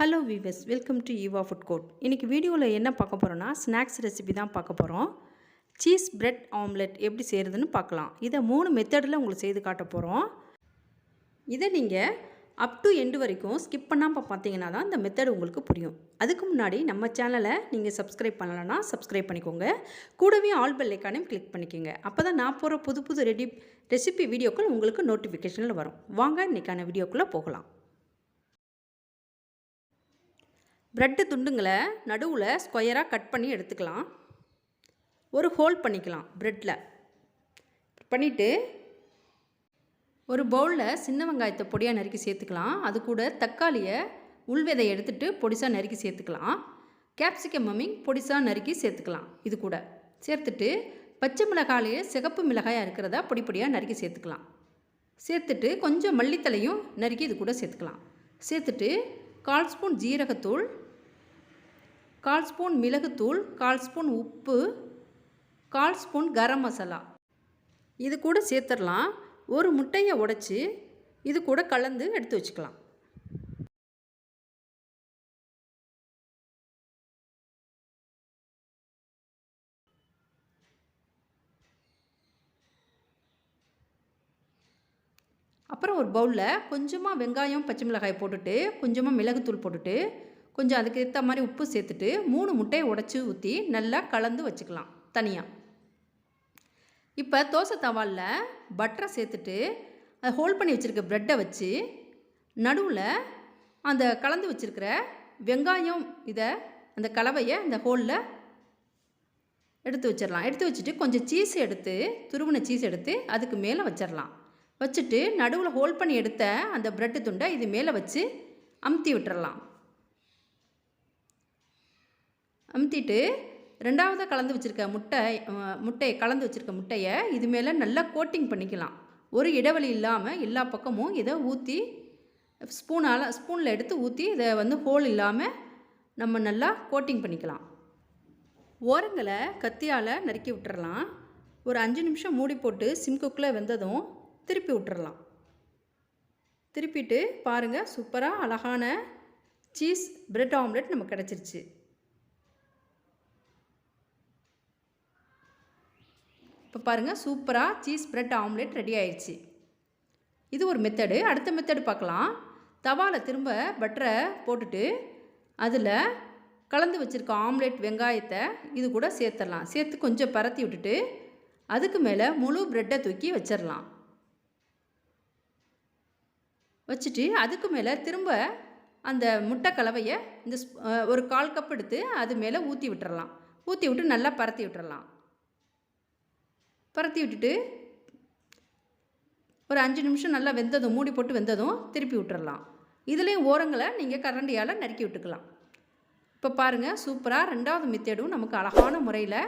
Hello viewers, welcome to Eva food court. இன்றைக்கி வீடியோவில் என்ன பார்க்க போகிறோன்னா ஸ்நாக்ஸ் ரெசிபி தான் பார்க்க போகிறோம். சீஸ் பிரெட் ஆம்லெட் எப்படி செய்கிறதுன்னு பார்க்கலாம். இதை 3 மெத்தடில் உங்களுக்கு செய்து காட்ட போகிறோம். இதை நீங்கள் அப் டு எண்டு வரைக்கும் ஸ்கிப் பண்ணாமல் பார்த்தீங்கன்னா தான் இந்த மெத்தட் உங்களுக்கு புரியும். அதுக்கு முன்னாடி நம்ம சேனலை நீங்கள் சப்ஸ்கிரைப் பண்ணலைன்னா சப்ஸ்கிரைப் பண்ணிக்கோங்க. கூடவே ஆல் பெல் ஐக்கானையும் கிளிக் பண்ணிக்கோங்க. அப்போ தான் நான் போகிற புது புது ரெசிபி வீடியோக்கள் உங்களுக்கு நோட்டிஃபிகேஷனில் வரும். வாங்க இன்றைக்கான வீடியோக்குள்ளே போகலாம். ப்ரெட்டு துண்டுங்களை நடுவில் ஸ்கொயராக கட் பண்ணி எடுத்துக்கலாம். ஒரு ஹோல் பண்ணிக்கலாம் ப்ரெட்டில் பண்ணிவிட்டு ஒரு பவுலில் சின்ன வெங்காயத்தை பொடியாக நறுக்கி சேர்த்துக்கலாம். அது கூட தக்காளியை உள்விதை எடுத்துகிட்டு பொடிசாக நறுக்கி சேர்த்துக்கலாம். கேப்சிகம் பொடிசாக நறுக்கி சேர்த்துக்கலாம். இது கூட சேர்த்துட்டு பச்சை மிளகாயிலேயே சிகப்பு மிளகாயாக இருக்கிறதா பொடி பொடியாக நறுக்கி சேர்த்துக்கலாம். சேர்த்துட்டு கொஞ்சம் மல்லித்தலையும் நறுக்கி இது கூட சேர்த்துக்கலாம். சேர்த்துட்டு 1/4 ஸ்பூன் ஜீரகத்தூள், 1/4 ஸ்பூன் மிளகுத்தூள், 1/4 ஸ்பூன் உப்பு, 1/4 ஸ்பூன் கரம் மசாலா இது கூட சேர்த்துடலாம். ஒரு முட்டையை உடைச்சி இது கூட கலந்து எடுத்து வச்சுக்கலாம். அப்புறம் ஒரு பவுலில் கொஞ்சமாக வெங்காயம் பச்சை மிளகாய் போட்டுட்டு கொஞ்சமாக மிளகுத்தூள் போட்டுட்டு கொஞ்சம் அதுக்கு ஏற்ற மாதிரி உப்பு சேர்த்துட்டு 3 முட்டையை உடைச்சி ஊற்றி நல்லா கலந்து வச்சுக்கலாம் தனியாக. இப்போ தோசை தவாலில் பட்டரை சேர்த்துட்டு அதை ஹோல்ட் பண்ணி வச்சுருக்க ப்ரெட்டை வச்சு நடுவில் அந்த கலந்து வச்சுருக்கிற வெங்காயம் அந்த கலவையை அந்த ஹோலில் எடுத்து வச்சிடலாம். எடுத்து வச்சுட்டு கொஞ்சம் சீஸ் எடுத்து துருவின சீஸ் எடுத்து அதுக்கு மேலே வச்சிடலாம். வச்சுட்டு நடுவில் ஹோல்ட் பண்ணி எடுத்த அந்த ப்ரெட்டு துண்டை இது மேலே வச்சு அமுத்தி விட்டுறலாம். அமுத்திட்டு ரெண்டாவதாக கலந்து வச்சுருக்க முட்டையை கலந்து வச்சுருக்க முட்டையை இது மேலே நல்லா கோட்டிங் பண்ணிக்கலாம். ஒரு இடைவெளி இல்லாமல் எல்லா பக்கமும் இதை ஊற்றி ஸ்பூனில் எடுத்து ஊற்றி இதை ஹோல் இல்லாமல் நம்ம நல்லா கோட்டிங் பண்ணிக்கலாம். ஓரங்களை கத்தியால் நறுக்கி விட்டுறலாம். ஒரு 5 நிமிஷம் மூடி போட்டு சிம் குக்கில் வெந்ததும் திருப்பி விட்டுறலாம். திருப்பிட்டு பாருங்கள், சூப்பராக அழகான சீஸ் பிரெட் ஆம்லெட் நமக்கு கிடச்சிருச்சு. இப்போ பாருங்கள், சூப்பராக சீஸ் பிரெட் ஆம்லெட் ரெடி ஆயிடுச்சு. இது ஒரு மெத்தடு. அடுத்த மெத்தடு பார்க்கலாம். தவாவில் திரும்ப பட்டரை போட்டுட்டு அதில் கலந்து வச்சுருக்க ஆம்லெட் வெங்காயத்தை இது கூட சேர்த்துடலாம். சேர்த்து கொஞ்சம் பரத்தி விட்டுட்டு அதுக்கு மேலே முழு ப்ரெட்டை தூக்கி வச்சிடலாம். வச்சுட்டு அதுக்கு மேலே திரும்ப அந்த முட்டை கலவையை ஒரு 1/4 கப் எடுத்து அது மேலே ஊற்றி விட்டுறலாம். ஊற்றி விட்டு நல்லா பரத்தி விட்டுறலாம். பரத்தி விட்டுட்டு ஒரு 5 நிமிஷம் நல்லா வெந்ததும் மூடி போட்டு வெந்ததும் திருப்பி விட்டுறலாம். இதுலேயும் ஓரங்களை நீங்கள் கரண்டியால் நறுக்கி விட்டுக்கலாம். இப்போ பாருங்கள், சூப்பராக 2வது மெத்தடும் நமக்கு அழகான முறையில்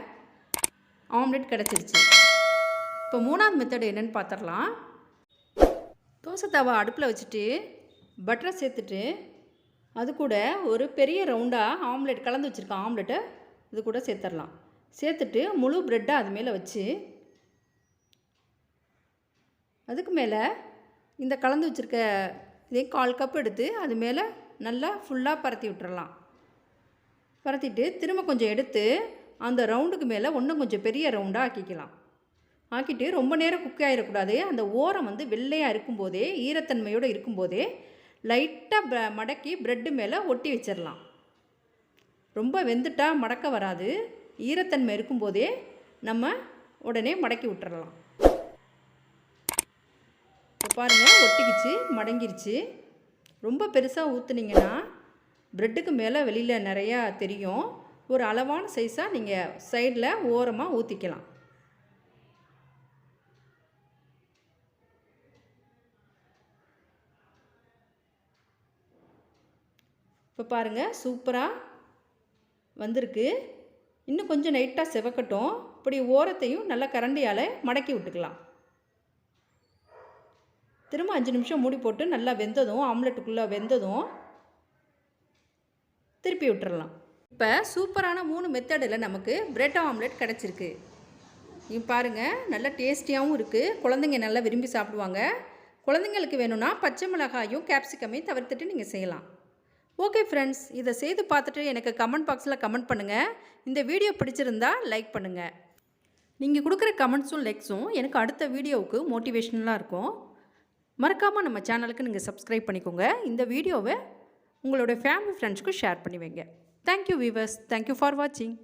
ஆம்லெட் கிடச்சிருச்சு. இப்போ 3வது மெத்தடு என்னென்னு பார்த்துடலாம். தோசை தவா அடுப்பில் வச்சுட்டு பட்டரை சேர்த்துட்டு அது கூட ஒரு பெரிய ரவுண்டாக ஆம்லெட் கலந்து வச்சுருக்கேன். ஆம்லெட்டை இது கூட சேர்த்துடலாம். சேர்த்துட்டு முழு ப்ரெட்டை அது மேலே வச்சு அதுக்கு மேலே இந்த கலந்து வச்சுருக்க இதே 1/4 கப் எடுத்து அது மேலே நல்லா ஃபுல்லாக பரத்தி விட்டுறலாம். பரத்திட்டு திரும்ப கொஞ்சம் எடுத்து அந்த ரவுண்டுக்கு மேலே இன்னும் கொஞ்சம் பெரிய ரவுண்டாக ஆக்கிக்கலாம். ஆக்கிட்டு ரொம்ப நேரம் குக் ஆகிடக்கூடாது. அந்த ஓரம் வெள்ளையாக இருக்கும்போதே ஈரத்தன்மையோடு இருக்கும்போதே லைட்டாக மடக்கி ப்ரெட்டு மேலே ஒட்டி வச்சிடலாம். ரொம்ப வெந்துட்டால் மடக்க வராது. ஈரத்தன்மை இருக்கும்போதே நம்ம உடனே மடக்கி விட்டுறலாம். இப்போ பாருங்கள், ஒட்டிக்கிச்சு, மடங்கிருச்சு. ரொம்ப பெருசாக ஊற்றுனீங்கன்னா ப்ரெட்டுக்கு மேலே வெளியில் நிறையா தெரியும். ஒரு அளவான சைஸாக நீங்கள் சைடில் ஓரமாக ஊற்றிக்கலாம். இப்போ பாருங்கள், சூப்பராக வந்திருக்கு. இன்னும் கொஞ்சம் லைட்டாக செவக்கட்டும். இப்படி ஓரத்தையும் நல்லா கரண்டியால் மடக்கி விட்டுக்கலாம். திரும்ப 5 நிமிஷம் மூடி போட்டு நல்லா வெந்ததும் ஆம்லெட்டுக்குள்ளே வெந்ததும் திருப்பி விட்டுறலாம். இப்போ சூப்பரான 3 மெத்தடில் நமக்கு பிரெட் ஆம்லெட் கிடச்சிருக்கு. இது பாருங்கள், நல்லா டேஸ்டியாகவும் இருக்குது. குழந்தைங்க நல்லா விரும்பி சாப்பிடுவாங்க. குழந்தைங்களுக்கு வேணும்னா பச்சை மிளகாயும் கேப்சிகமையும் தவிர்த்துட்டு நீங்கள் செய்யலாம். ஓகே ஃப்ரெண்ட்ஸ், இதை செய்து பார்த்துட்டு எனக்கு கமெண்ட் பாக்ஸில் கமெண்ட் பண்ணுங்கள். இந்த வீடியோ பிடிச்சிருந்தா லைக் பண்ணுங்கள். நீங்கள் கொடுக்குற கமெண்ட்ஸும் லைக்ஸும் எனக்கு அடுத்த வீடியோவுக்கு மோட்டிவேஷனலாக இருக்கும். மறக்காமல் நம்ம சேனலுக்கு நீங்கள் சப்ஸ்கிரைப் பண்ணிக்கோங்க. இந்த வீடியோவை உங்களோட ஃபேமிலி ஃப்ரெண்ட்ஸ்க்கு ஷேர் பண்ணி வைங்க. Thank you viewers. தேங்க்யூ ஃபார் வாட்சிங்.